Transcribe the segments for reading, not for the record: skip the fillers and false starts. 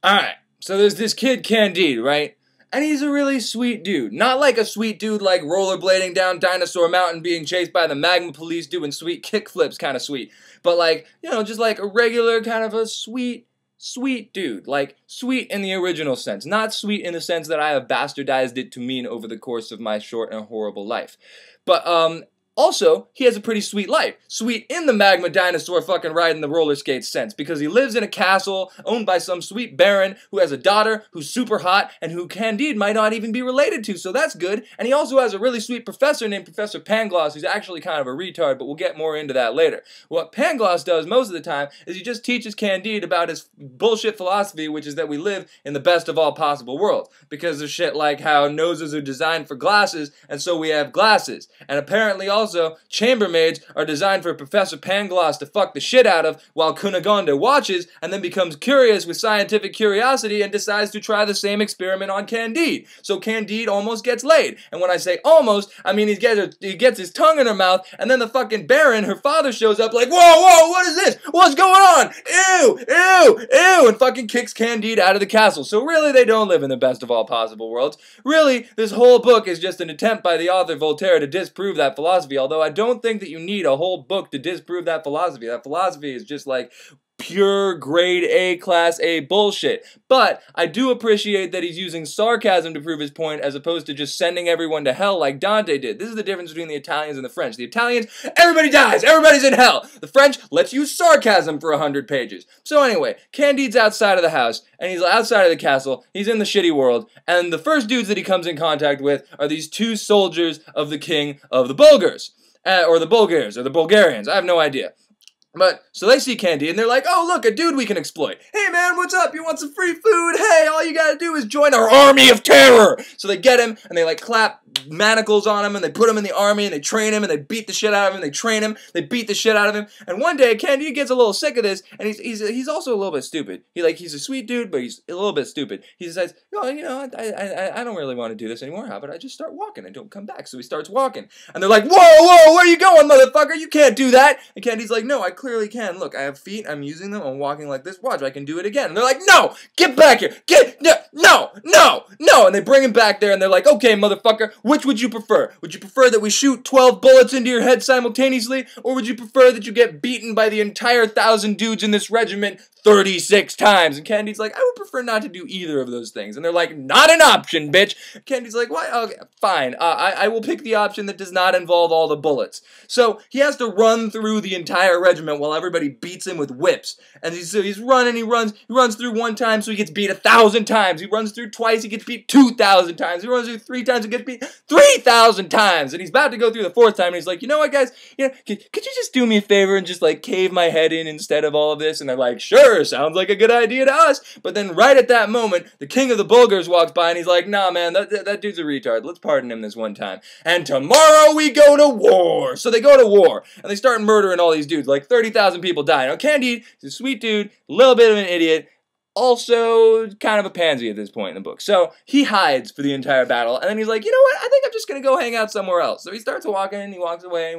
Alright, so there's this kid Candide, right? And he's a really sweet dude. Not like a sweet dude like rollerblading down Dinosaur Mountain being chased by the magma police doing sweet kickflips kind of sweet. But like, you know, just like a regular kind of a sweet dude. Like, sweet in the original sense. Not sweet in the sense that I have bastardized it to mean over the course of my short and horrible life. But, also, he has a pretty sweet life. Sweet in the magma dinosaur fucking riding the roller skates sense, because he lives in a castle owned by some sweet baron who has a daughter who's super hot and who Candide might not even be related to, so that's good. And he also has a really sweet professor named Professor Pangloss, who's actually kind of a retard, but we'll get more into that later. What Pangloss does most of the time is he just teaches Candide about his bullshit philosophy, which is that we live in the best of all possible worlds, because of shit like how noses are designed for glasses, and so we have glasses. And apparently also chambermaids are designed for Professor Pangloss to fuck the shit out of while Cunegonde watches and then becomes curious with scientific curiosity and decides to try the same experiment on Candide. So Candide almost gets laid. And when I say almost, I mean he gets his tongue in her mouth and then the fucking Baron, her father, shows up like, whoa, what is this? What's going on? Ew, ew, ew, and fucking kicks Candide out of the castle. So really they don't live in the best of all possible worlds. Really, this whole book is just an attempt by the author Voltaire to disprove that philosophy, although I don't think that you need a whole book to disprove that philosophy. That philosophy is just like pure grade A, class A bullshit. But I do appreciate that he's using sarcasm to prove his point as opposed to just sending everyone to hell like Dante did. This is the difference between the Italians and the French. The Italians, everybody dies, everybody's in hell. The French, let's use sarcasm for 100 pages. So anyway, Candide's outside of the house, and he's outside of the castle, he's in the shitty world, and the first dudes that he comes in contact with are these two soldiers of the king of the Bulgars. Or the Bulgars, or the Bulgarians, I have no idea. But, so they see Candide, and they're like, oh, look, a dude we can exploit. Hey, man, what's up? You want some free food? Hey, all you gotta do is join our army of terror. So they get him, and they, like, clap manacles on him, and they put him in the army, and they train him, and they beat the shit out of him, they train him, they beat the shit out of him, and one day, Candide gets a little sick of this, and he's also a little bit stupid. He's a sweet dude, but he's a little bit stupid. He says, oh, you know, I don't really want to do this anymore. How about I just start walking and don't come back? So he starts walking, and they're like, whoa, where are you going, motherfucker? You can't do that. And Candide's like, no, I clearly can. Look, I have feet, I'm using them, I'm walking like this. Watch, I can do it again. And they're like, no, get back here. No. And they bring him back there, and they're like, okay, motherfucker, which would you prefer? Would you prefer that we shoot 12 bullets into your head simultaneously, or would you prefer that you get beaten by the entire 1,000 dudes in this regiment 36 times? And Candide's like, I would prefer not to do either of those things. And they're like, not an option, bitch. Candide's like, why? Okay, fine. I will pick the option that does not involve all the bullets. So he has to run through the entire regiment while everybody beats him with whips. And so he's running, he runs through one time, so he gets beat 1,000 times. He runs through twice, he gets beat 2,000 times. He runs through 3 times, he gets beat 3,000 times. And he's about to go through the 4th time, and he's like, you know what, guys? You know, could you just do me a favor and just, like, cave my head in instead of all of this? And they're like, sure, sounds like a good idea to us. But then right at that moment, the king of the Bulgars walks by, and he's like, nah, man, that dude's a retard. Let's pardon him this one time. And tomorrow we go to war. So they go to war, and they start murdering all these dudes. Like 30,000 people die. Now, Candide is a sweet dude, a little bit of an idiot, also kind of a pansy at this point in the book. So he hides for the entire battle, and then he's like, you know what, I think I'm just gonna go hang out somewhere else. So he starts walking, and he walks away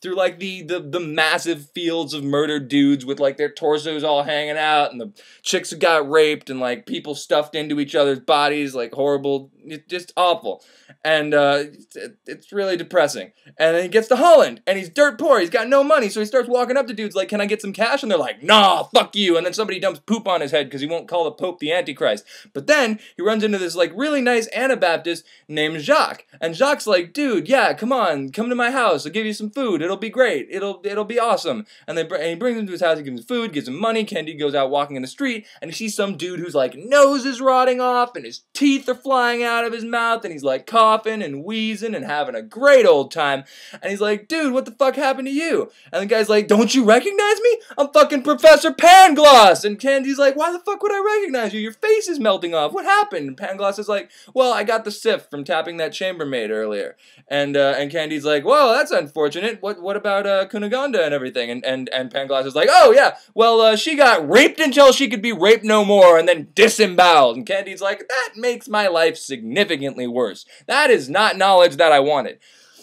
through like the massive fields of murdered dudes with like their torsos all hanging out, and the chicks who got raped, and like people stuffed into each other's bodies, like horrible, just awful. And it's really depressing. And then he gets to Holland, and he's dirt poor, he's got no money, so he starts walking up to dudes like, can I get some cash? And they're like, nah, fuck you. And then somebody dumps poop on his head because he won't call the Pope the Antichrist. But then he runs into this like really nice Anabaptist named Jacques. And Jacques' like, dude, yeah, come on, come to my house, I'll give you some food, it'll be great, it'll be awesome. And he brings him to his house, he gives him food, gives him money. Candide goes out walking in the street, and he sees some dude whose like nose is rotting off, and his teeth are flying out of his mouth, and he's like coughing and wheezing and having a great old time. And he's like, dude, what the fuck happened to you? And the guy's like, don't you recognize me? I'm fucking Professor Pangloss. And Candide's like, why the fuck would I recognize you? Your face is melting off. What happened? And Pangloss is like, well, I got the sif from tapping that chambermaid earlier. And Candide's like, well, that's unfortunate. What about Cunegonde and everything? And Pangloss is like, oh yeah, well, she got raped until she could be raped no more, and then disemboweled. And Candide's like, that makes my life significantly worse. That is not knowledge that I wanted.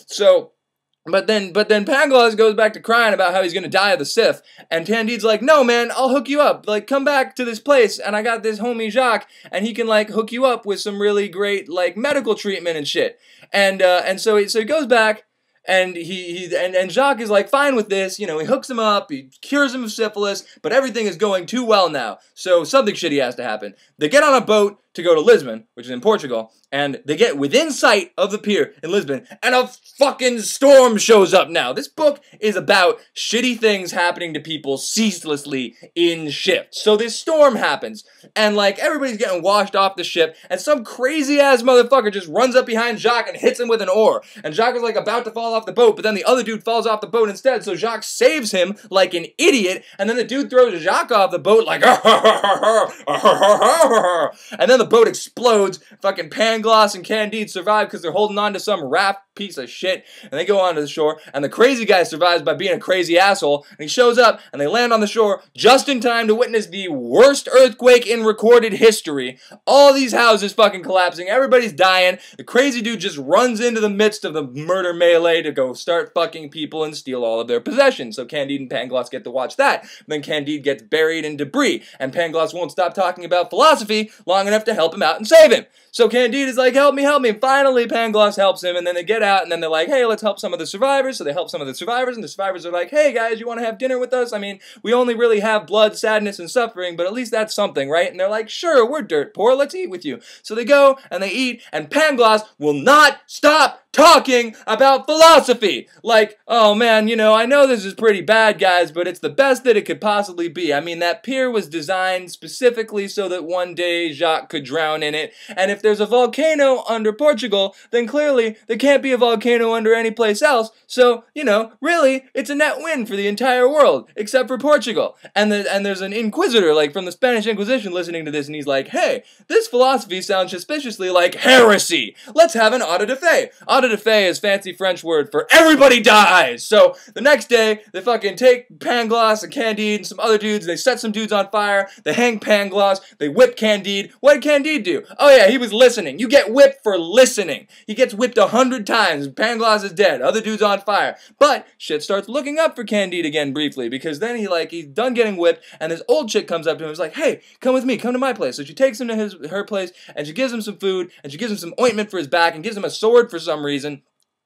So But then Pangloss goes back to crying about how he's gonna die of the Sith, and Candide's like, no man, I'll hook you up, like, come back to this place, and I got this homie Jacques, and he can, like, hook you up with some really great, like, medical treatment and shit. And so he goes back, and and Jacques is like fine with this, you know, he hooks him up, he cures him of syphilis, but everything is going too well now, so something shitty has to happen. They get on a boat to go to Lisbon, which is in Portugal, and they get within sight of the pier in Lisbon, and a fucking storm shows up now. This book is about shitty things happening to people ceaselessly in shifts. So this storm happens, and like everybody's getting washed off the ship, and some crazy-ass motherfucker just runs up behind Jacques and hits him with an oar. And Jacques is like about to fall off the boat, but then the other dude falls off the boat instead, so Jacques saves him like an idiot, and then the dude throws Jacques off the boat like, and then the boat explodes. Fucking Pangloss and Candide survive because they're holding on to some raft piece of shit, and they go onto the shore, and the crazy guy survives by being a crazy asshole, and he shows up, and they land on the shore just in time to witness the worst earthquake in recorded history. All these houses fucking collapsing, everybody's dying, the crazy dude just runs into the midst of the murder melee to go start fucking people and steal all of their possessions, so Candide and Pangloss get to watch that. Then Candide gets buried in debris, and Pangloss won't stop talking about philosophy long enough to help him out and save him. So Candide is like, help me, and finally Pangloss helps him, and then they get out, and then they're like, hey, let's help some of the survivors. So they help some of the survivors, and the survivors are like, hey guys, you want to have dinner with us? I mean, we only really have blood, sadness, and suffering, but at least that's something, right? And they're like, sure, we're dirt poor, let's eat with you. So they go, and they eat, and Pangloss will not stop talking about philosophy. Like, oh man, you know, I know this is pretty bad, guys, but it's the best that it could possibly be. I mean, that pier was designed specifically so that one day Jacques could drown in it, and if there's a volcano under Portugal, then clearly there can't be a volcano under any place else, so, you know, really, it's a net win for the entire world, except for Portugal. And there's an inquisitor, like, from the Spanish Inquisition listening to this, and he's like, hey, this philosophy sounds suspiciously like heresy. Let's have an auto de fe. Auto de fe is fancy French word for everybody dies. So the next day, they fucking take Pangloss and Candide and some other dudes, they set some dudes on fire, they hang Pangloss, they whip Candide. What did Candide do? Oh yeah, he was listening. You get whipped for listening. He gets whipped 100 times. Pangloss is dead. Other dude's on fire. But shit starts looking up for Candide again briefly, because then he's done getting whipped, and this old chick comes up to him and is like, hey, come with me, come to my place. So she takes him to her place, and she gives him some food, and she gives him some ointment for his back, and gives him a sword for some reason.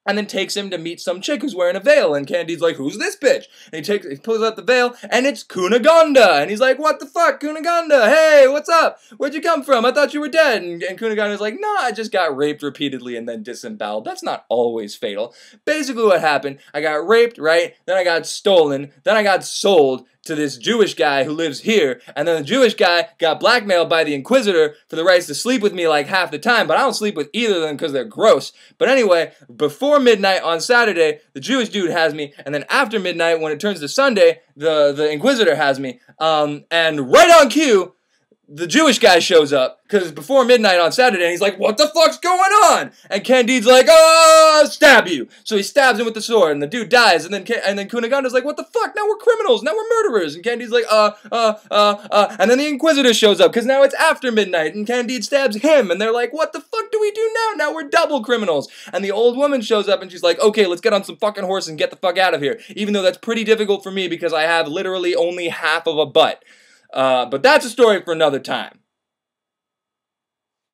And then takes him to meet some chick who's wearing a veil, and Candide's like, who's this bitch? And he pulls out the veil, and it's Cunegonde! And he's like, what the fuck, Cunegonde? Hey, what's up? Where'd you come from? I thought you were dead. And Cunegonde's like, no, I just got raped repeatedly and then disemboweled. That's not always fatal. Basically what happened, I got raped, right? Then I got stolen, then I got sold to this Jewish guy who lives here, and then the Jewish guy got blackmailed by the Inquisitor for the rights to sleep with me like half the time, but I don't sleep with either of them because they're gross. But anyway, before midnight on Saturday, the Jewish dude has me, and then after midnight, when it turns to Sunday, the Inquisitor has me, and right on cue, the Jewish guy shows up, because it's before midnight on Saturday, and he's like, what the fuck's going on? And Candide's like, oh, stab you. So he stabs him with the sword, and the dude dies, and then Cunegonde's like, what the fuck? Now we're criminals, now we're murderers. And Candide's like, and then the Inquisitor shows up, because now it's after midnight, and Candide stabs him, and they're like, what the fuck do we do now? Now we're double criminals. And the old woman shows up, and she's like, okay, let's get on some fucking horse and get the fuck out of here. Even though that's pretty difficult for me, because I have literally only half of a butt. But that's a story for another time.